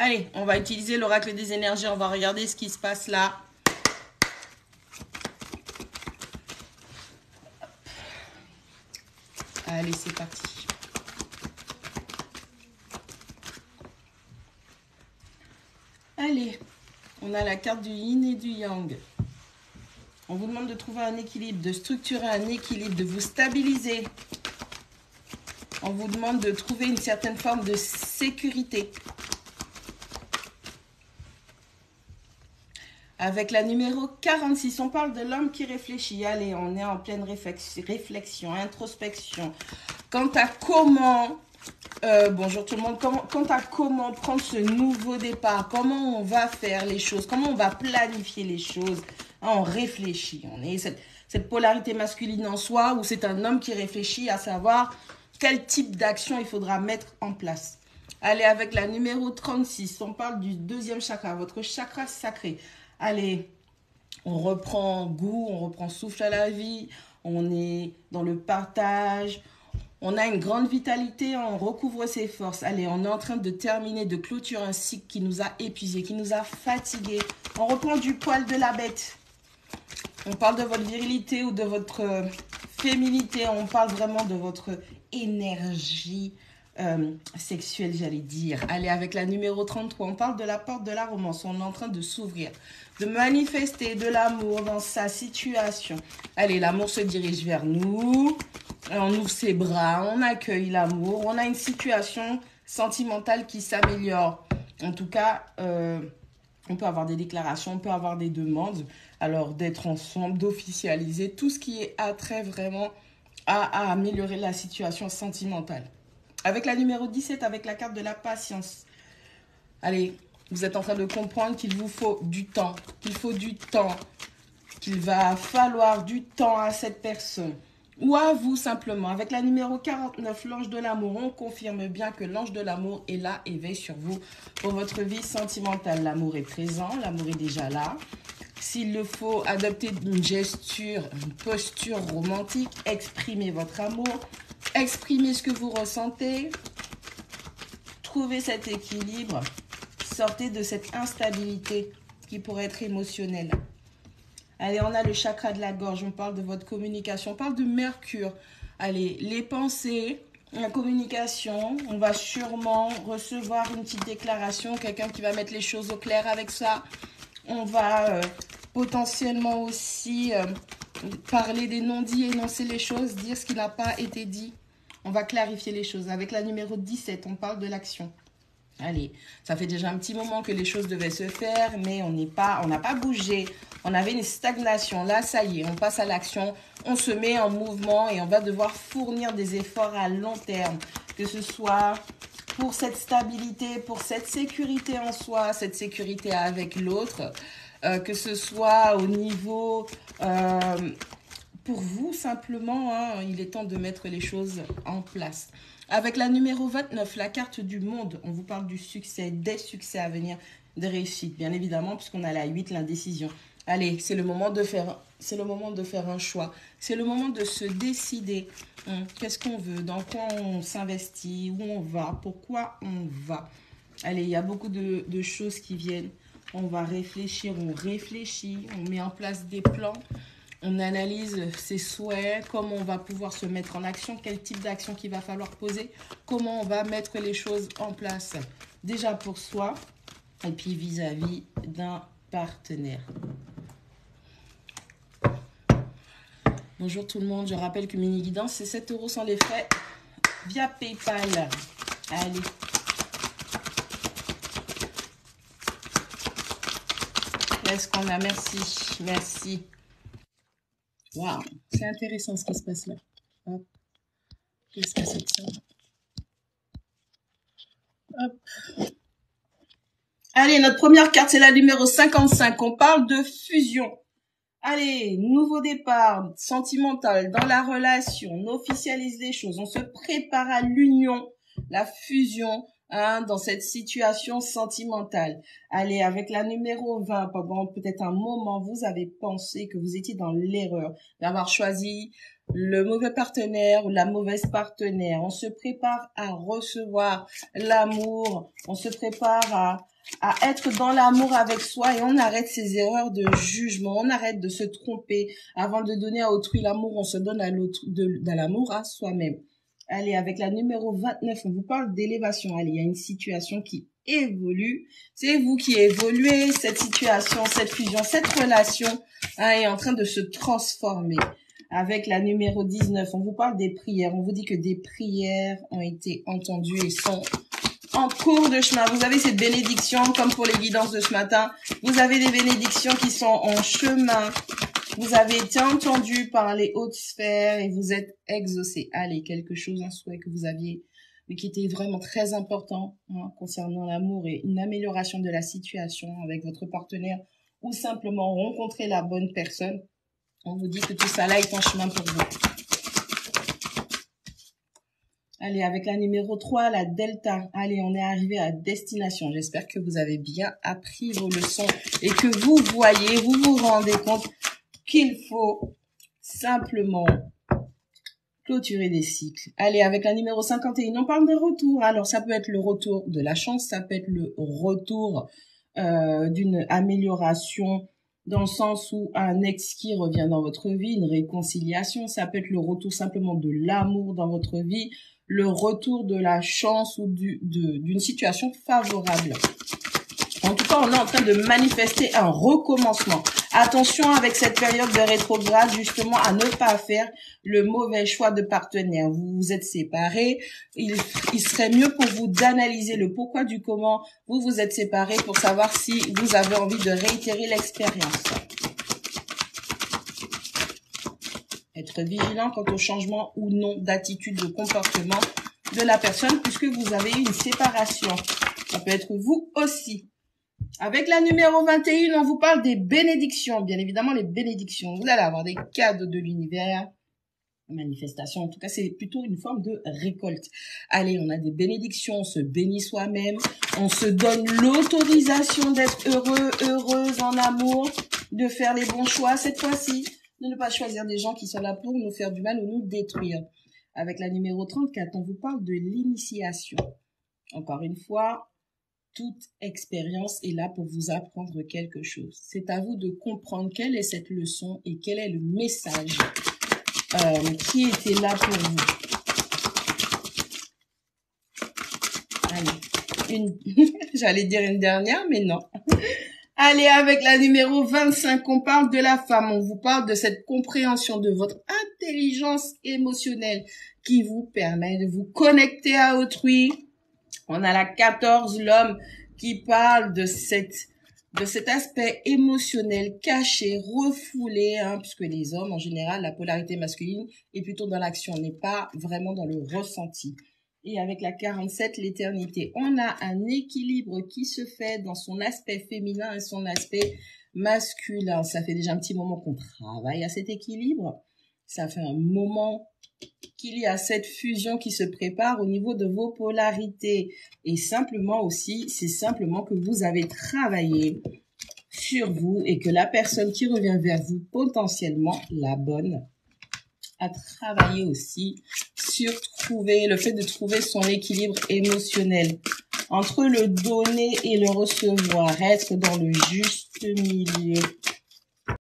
Allez, on va utiliser l'oracle des énergies. On va regarder ce qui se passe là. Allez, c'est parti. Allez, on a la carte du yin et du yang. On vous demande de trouver un équilibre, de structurer un équilibre, de vous stabiliser. On vous demande de trouver une certaine forme de sécurité. Avec la numéro 46, on parle de l'homme qui réfléchit. Allez, on est en pleine réflexion, introspection. Quant à comment, bonjour tout le monde, quant à comment prendre ce nouveau départ, comment on va faire les choses, comment on va planifier les choses, hein, on réfléchit. On est cette polarité masculine en soi où c'est un homme qui réfléchit à savoir quel type d'action il faudra mettre en place. Allez, avec la numéro 36, on parle du deuxième chakra, votre chakra sacré. Allez, on reprend goût, on reprend souffle à la vie, on est dans le partage, on a une grande vitalité, on recouvre ses forces. Allez, on est en train de terminer, de clôturer un cycle qui nous a épuisés, qui nous a fatigués. On reprend du poil de la bête. On parle de votre virilité ou de votre féminité, on parle vraiment de votre énergie sexuelle, j'allais dire. Allez, avec la numéro 33, on parle de la porte de la romance. On est en train de s'ouvrir, de manifester de l'amour dans sa situation. Allez, l'amour se dirige vers nous. On ouvre ses bras, on accueille l'amour. On a une situation sentimentale qui s'améliore. En tout cas, on peut avoir des déclarations, on peut avoir des demandes. Alors, d'être ensemble, d'officialiser tout ce qui est attrait vraiment à améliorer la situation sentimentale. Avec la numéro 17, avec la carte de la patience. Allez, vous êtes en train de comprendre qu'il vous faut du temps. Qu'il va falloir du temps à cette personne. Ou à vous simplement. Avec la numéro 49, l'ange de l'amour, on confirme bien que l'ange de l'amour est là et veille sur vous pour votre vie sentimentale. L'amour est présent, l'amour est déjà là. S'il le faut, adopter une gesture, une posture romantique, exprimez votre amour. Exprimez ce que vous ressentez, trouvez cet équilibre, sortez de cette instabilité qui pourrait être émotionnelle. Allez, on a le chakra de la gorge, on parle de votre communication, on parle de Mercure. Allez, les pensées, la communication, on va sûrement recevoir une petite déclaration, quelqu'un qui va mettre les choses au clair avec ça. On va potentiellement aussi parler des non-dits, énoncer les choses, dire ce qui n'a pas été dit. On va clarifier les choses. Avec la numéro 17, on parle de l'action. Allez, ça fait déjà un petit moment que les choses devaient se faire, mais on n'a pas bougé. On avait une stagnation. Là, ça y est, on passe à l'action. On se met en mouvement et on va devoir fournir des efforts à long terme. Que ce soit pour cette stabilité, pour cette sécurité en soi, cette sécurité avec l'autre. Que ce soit au niveau... pour vous, simplement, hein, il est temps de mettre les choses en place. Avec la numéro 29, la carte du monde, on vous parle du succès, des succès à venir, des réussites, bien évidemment, puisqu'on a la 8, l'indécision. Allez, c'est le moment de faire un choix. C'est le moment de se décider. Qu'est-ce qu'on veut, dans quoi on s'investit, où on va, pourquoi on va. Allez, il y a beaucoup de choses qui viennent. On va réfléchir, on réfléchit, on met en place des plans. On analyse ses souhaits, comment on va pouvoir se mettre en action, quel type d'action qu'il va falloir poser, comment on va mettre les choses en place déjà pour soi et puis vis-à-vis d'un partenaire. Bonjour tout le monde, je rappelle que Mini Guidance, c'est 7 € sans les frais via PayPal. Allez. Qu'est-ce qu'on a? Merci, merci. Waouh, c'est intéressant ce qui se passe là. Hop. Qu'est-ce que c'est que ça? Hop. Allez, notre première carte, c'est la numéro 55. On parle de fusion. Allez, nouveau départ sentimental dans la relation. On officialise les choses. On se prépare à l'union, la fusion. hein, dans cette situation sentimentale. Allez, avec la numéro 20, pendant peut-être un moment, vous avez pensé que vous étiez dans l'erreur d'avoir choisi le mauvais partenaire ou la mauvaise partenaire. On se prépare à recevoir l'amour, on se prépare à être dans l'amour avec soi et on arrête ces erreurs de jugement, on arrête de se tromper. Avant de donner à autrui l'amour, on se donne à l'autre de l'amour à soi-même. Allez, avec la numéro 29, on vous parle d'élévation. Allez, il y a une situation qui évolue. C'est vous qui évoluez, cette situation, cette fusion, cette relation est en train de se transformer. Avec la numéro 19, on vous parle des prières. On vous dit que des prières ont été entendues et sont en cours de chemin. Vous avez cette bénédiction, comme pour les guidances de ce matin. Vous avez des bénédictions qui sont en chemin. Vous avez été entendu par les hautes sphères et vous êtes exaucé. Allez, quelque chose, un souhait que vous aviez, mais qui était vraiment très important concernant l'amour et une amélioration de la situation avec votre partenaire ou simplement rencontrer la bonne personne. On vous dit que tout ça là est en chemin pour vous. Allez, avec la numéro 3, la Delta. Allez, on est arrivé à destination. J'espère que vous avez bien appris vos leçons et que vous voyez, vous vous rendez compte qu'il faut simplement clôturer des cycles. Allez, avec la numéro 51, on parle des retours. Alors, ça peut être le retour de la chance, ça peut être le retour d'une amélioration dans le sens où un ex qui revient dans votre vie, une réconciliation, ça peut être le retour simplement de l'amour dans votre vie, le retour de la chance ou d'une situation favorable. En tout cas, on est en train de manifester un recommencement. Attention avec cette période de rétrograde, justement, à ne pas faire le mauvais choix de partenaire. Vous vous êtes séparés. Il serait mieux pour vous d'analyser le pourquoi du comment vous vous êtes séparés pour savoir si vous avez envie de réitérer l'expérience. Être vigilant quant au changement ou non d'attitude, de comportement de la personne puisque vous avez eu une séparation. Ça peut être vous aussi. Avec la numéro 21, on vous parle des bénédictions. Bien évidemment, les bénédictions. Vous allez avoir des cadeaux de l'univers. Manifestation. En tout cas, c'est plutôt une forme de récolte. Allez, on a des bénédictions. On se bénit soi-même. On se donne l'autorisation d'être heureux, heureuse en amour, de faire les bons choix cette fois-ci, de ne pas choisir des gens qui sont là pour nous faire du mal ou nous détruire. Avec la numéro 34, on vous parle de l'initiation. Encore une fois, toute expérience est là pour vous apprendre quelque chose. C'est à vous de comprendre quelle est cette leçon et quel est le message qui était là pour vous. Allez, j'allais dire une dernière, mais non. Allez, avec la numéro 25, on parle de la femme. On vous parle de cette compréhension de votre intelligence émotionnelle qui vous permet de vous connecter à autrui. On a la 14, l'homme, qui parle de cet aspect émotionnel caché, refoulé, puisque les hommes, en général, la polarité masculine est plutôt dans l'action, n'est pas vraiment dans le ressenti. Et avec la 47, l'éternité, on a un équilibre qui se fait dans son aspect féminin et son aspect masculin. Ça fait déjà un petit moment qu'on travaille à cet équilibre. Ça fait un moment qu'il y a cette fusion qui se prépare au niveau de vos polarités. Et simplement aussi, c'est simplement que vous avez travaillé sur vous et que la personne qui revient vers vous, potentiellement la bonne, a travaillé aussi sur le fait de trouver son équilibre émotionnel entre le donner et le recevoir, être dans le juste milieu.